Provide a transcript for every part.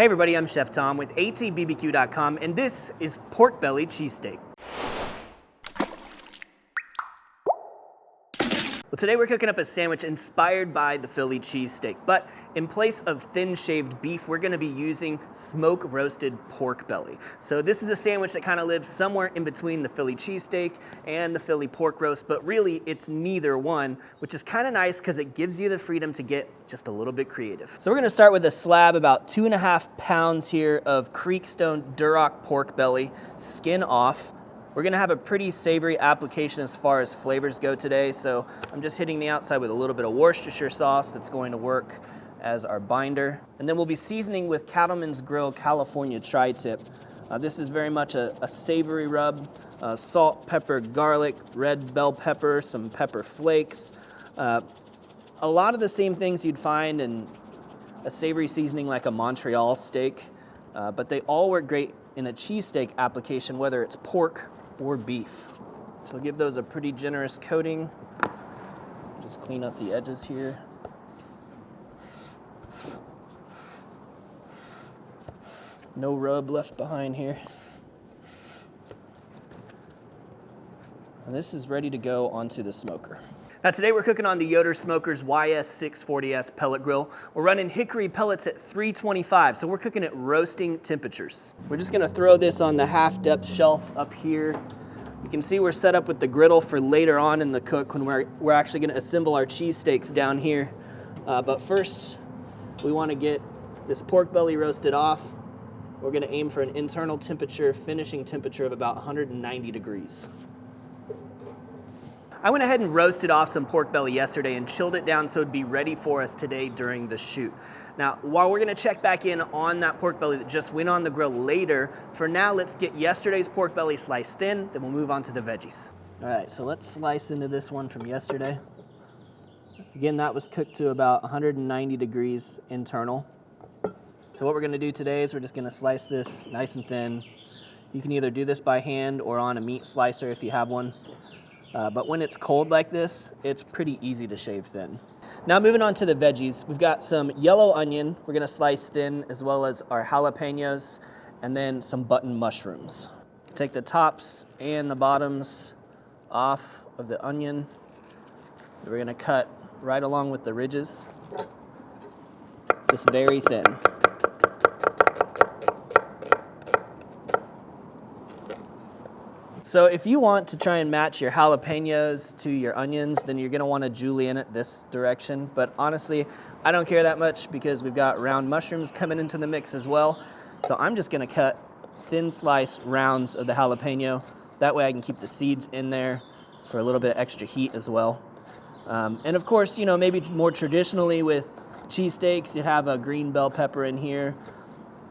Hey everybody, I'm Chef Tom with atbbq.com, and this is Pork Belly Cheesesteak. Well, today we're cooking up a sandwich inspired by the Philly cheesesteak, but in place of thin shaved beef, we're gonna be using smoke roasted pork belly. So this is a sandwich that kind of lives somewhere in between the Philly cheesesteak and the Philly pork roast, but really it's neither one, which is kind of nice because it gives you the freedom to get just a little bit creative. So we're gonna start with a slab, about 2.5 pounds here of Creekstone Duroc pork belly, skin off. We're gonna have a pretty savory application as far as flavors go today, so I'm just hitting the outside with a little bit of Worcestershire sauce that's going to work as our binder. And then we'll be seasoning with Cattleman's Grill California Tri-Tip. This is very much a savory rub, salt, pepper, garlic, red bell pepper, some pepper flakes. A lot of the same things you'd find in a savory seasoning like a Montreal steak, but they all work great in a cheesesteak application, whether it's pork or beef. So give those a pretty generous coating. Just clean up the edges here. No rub left behind here. And this is ready to go onto the smoker. Now today we're cooking on the Yoder Smoker's YS640S pellet grill. We're running hickory pellets at 325, so we're cooking at roasting temperatures. We're just gonna throw this on the half depth shelf up here. You can see we're set up with the griddle for later on in the cook when we're actually gonna assemble our cheesesteaks down here. But first, we wanna get this pork belly roasted off. We're gonna aim for an internal temperature, finishing temperature of about 190 degrees. I went ahead and roasted off some pork belly yesterday and chilled it down so it'd be ready for us today during the shoot. Now, while we're gonna check back in on that pork belly that just went on the grill later, for now, let's get yesterday's pork belly sliced thin, then we'll move on to the veggies. All right, so let's slice into this one from yesterday. Again, that was cooked to about 190 degrees internal. So what we're gonna do today is we're just gonna slice this nice and thin. You can either do this by hand or on a meat slicer if you have one. But when it's cold like this, it's pretty easy to shave thin. Now moving on to the veggies, we've got some yellow onion we're gonna slice thin, as well as our jalapenos, and then some button mushrooms. Take the tops and the bottoms off of the onion. We're gonna cut right along with the ridges, just very thin. So if you want to try and match your jalapenos to your onions, then you're gonna wanna julienne it this direction. But honestly, I don't care that much because we've got round mushrooms coming into the mix as well. So I'm just gonna cut thin slice rounds of the jalapeno. That way I can keep the seeds in there for a little bit of extra heat as well. And of course, you know, maybe more traditionally with cheesesteaks, you have a green bell pepper in here,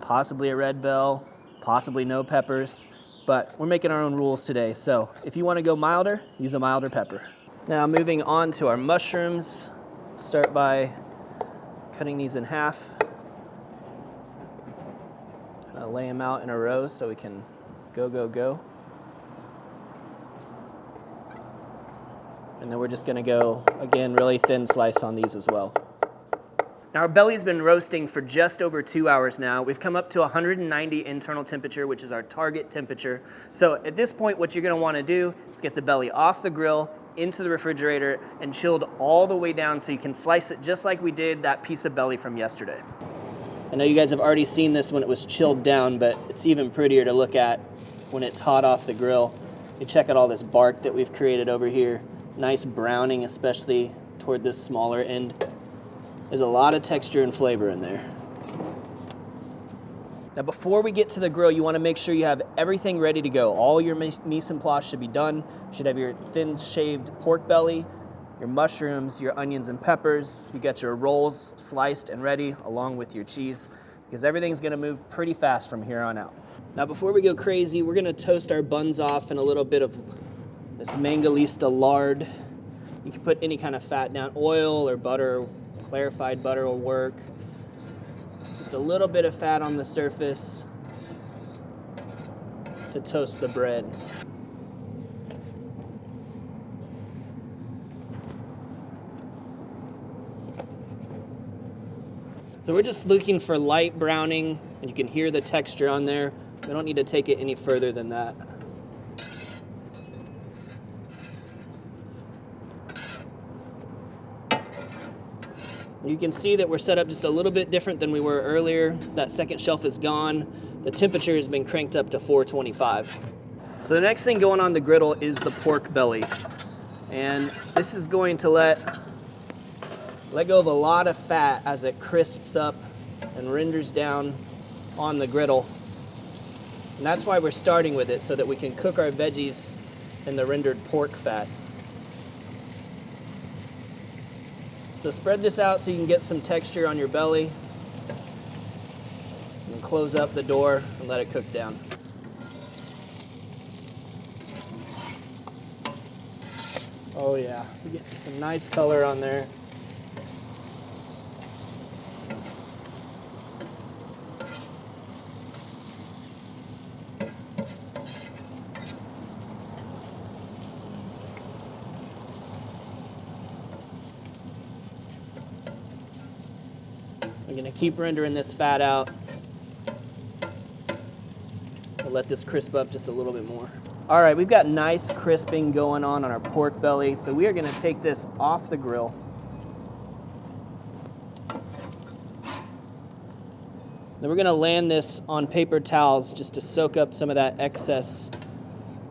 possibly a red bell, possibly no peppers. But we're making our own rules today, so if you want to go milder, use a milder pepper. Now moving on to our mushrooms, start by cutting these in half. Lay them out in a row so we can go. And then we're just gonna go, again, really thin slice on these as well. Now our belly's been roasting for just over 2 hours now. We've come up to 190 internal temperature, which is our target temperature. So at this point, what you're gonna wanna do is get the belly off the grill, into the refrigerator, and chilled all the way down so you can slice it just like we did that piece of belly from yesterday. I know you guys have already seen this when it was chilled down, but it's even prettier to look at when it's hot off the grill. You check out all this bark that we've created over here. Nice browning, especially toward this smaller end. There's a lot of texture and flavor in there. Now before we get to the grill, you wanna make sure you have everything ready to go. All your mise en place should be done. You should have your thin shaved pork belly, your mushrooms, your onions and peppers. You got your rolls sliced and ready along with your cheese, because everything's gonna move pretty fast from here on out. Now before we go crazy, we're gonna toast our buns off in a little bit of this Mangalista lard. You can put any kind of fat down, oil or butter. Clarified butter will work. Just a little bit of fat on the surface to toast the bread. So we're just looking for light browning, and you can hear the texture on there. We don't need to take it any further than that. You can see that we're set up just a little bit different than we were earlier. That second shelf is gone. The temperature has been cranked up to 425. So the next thing going on the griddle is the pork belly. And this is going to let go of a lot of fat as it crisps up and renders down on the griddle. And that's why we're starting with it, so that we can cook our veggies in the rendered pork fat. So spread this out so you can get some texture on your belly. And close up the door and let it cook down. Oh yeah, we're getting some nice color on there. We're going to keep rendering this fat out. We'll let this crisp up just a little bit more. All right, we've got nice crisping going on our pork belly, so we are going to take this off the grill. Then we're going to land this on paper towels just to soak up some of that excess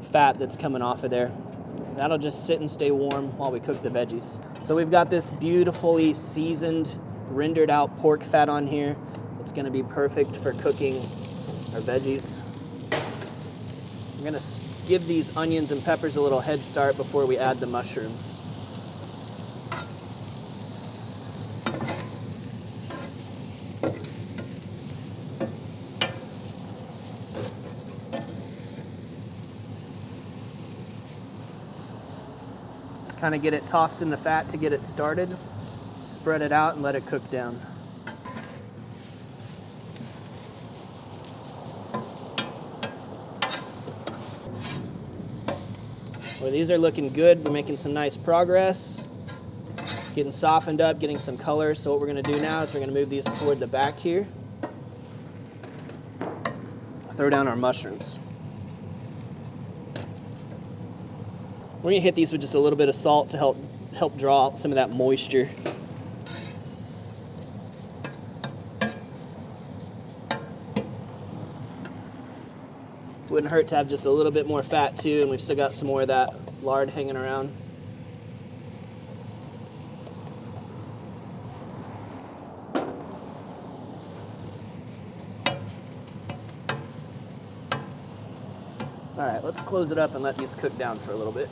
fat that's coming off of there. That'll just sit and stay warm while we cook the veggies. So we've got this beautifully seasoned, rendered out pork fat on here. It's going to be perfect for cooking our veggies. I'm going to give these onions and peppers a little head start before we add the mushrooms. Just kind of get it tossed in the fat to get it started. Spread it out and let it cook down. Well, these are looking good. We're making some nice progress. Getting softened up, getting some color. So what we're going to do now is we're going to move these toward the back here. Throw down our mushrooms. We're going to hit these with just a little bit of salt to help draw out some of that moisture. Wouldn't hurt to have just a little bit more fat too, and we've still got some more of that lard hanging around. All right, let's close it up and let these cook down for a little bit.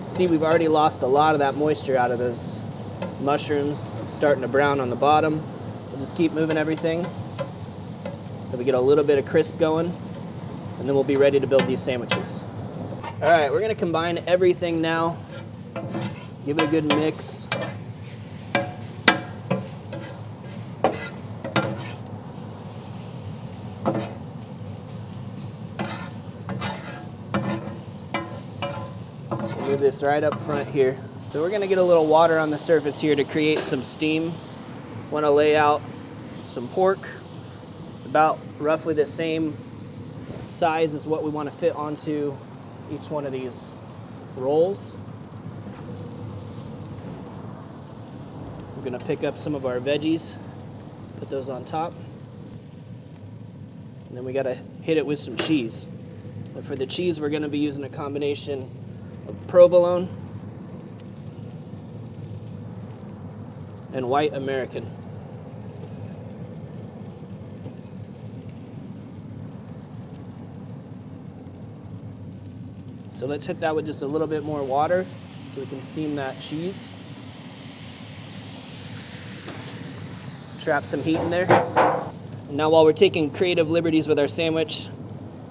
See, we've already lost a lot of that moisture out of those mushrooms. It's starting to brown on the bottom. We'll just keep moving everything so we get a little bit of crisp going, and then we'll be ready to build these sandwiches. All right, we're gonna combine everything now. Give it a good mix. Move this right up front here. So we're gonna get a little water on the surface here to create some steam. Want to lay out some pork, about roughly the same size as what we want to fit onto each one of these rolls. We're going to pick up some of our veggies, put those on top, and then we got to hit it with some cheese. And for the cheese, we're going to be using a combination of provolone and white American. So let's hit that with just a little bit more water so we can steam that cheese. Trap some heat in there. And now while we're taking creative liberties with our sandwich,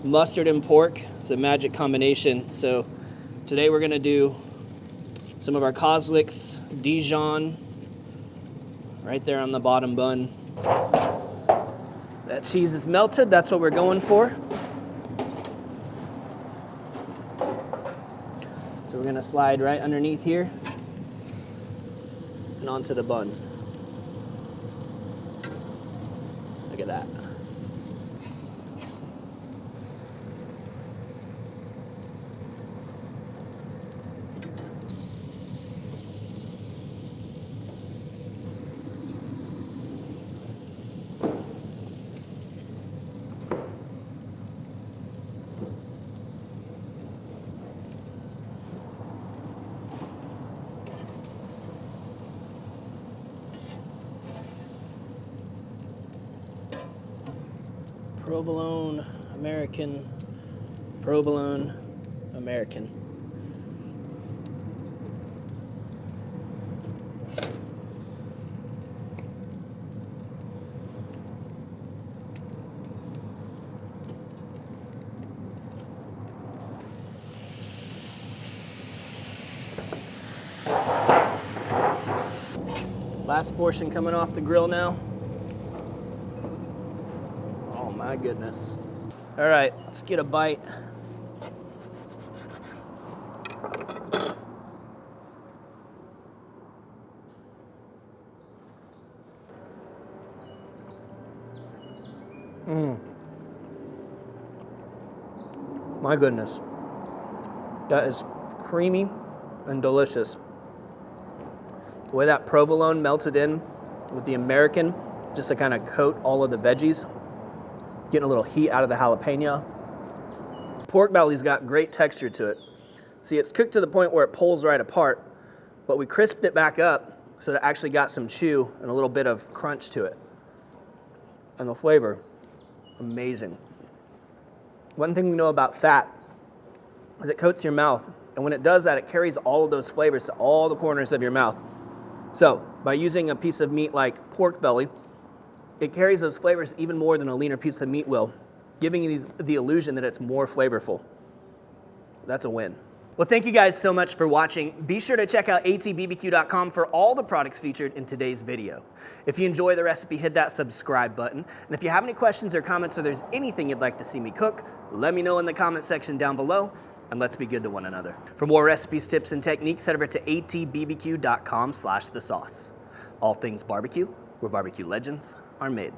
mustard and pork is a magic combination. So today we're going to do some of our Kozlick's Dijon right there on the bottom bun. That cheese is melted, that's what we're going for. So we're going to slide right underneath here and onto the bun. that. Provolone, American, provolone, American. Last portion coming off the grill now. Oh my goodness. All right, let's get a bite. My goodness. That is creamy and delicious. The way that provolone melted in with the American, just to kind of coat all of the veggies, getting a little heat out of the jalapeno. Pork belly's got great texture to it. See, it's cooked to the point where it pulls right apart, but we crisped it back up so that it actually got some chew and a little bit of crunch to it. And the flavor, amazing. One thing we know about fat is it coats your mouth, and when it does that, it carries all of those flavors to all the corners of your mouth. So, by using a piece of meat like pork belly, it carries those flavors even more than a leaner piece of meat will, giving you the illusion that it's more flavorful. That's a win. Well, thank you guys so much for watching. Be sure to check out atbbq.com for all the products featured in today's video. If you enjoy the recipe, hit that subscribe button. And if you have any questions or comments, or there's anything you'd like to see me cook, let me know in the comment section down below, and let's be good to one another. For more recipes, tips, and techniques, head over to atbbq.com/thesauce. All things barbecue, where barbecue legends are made.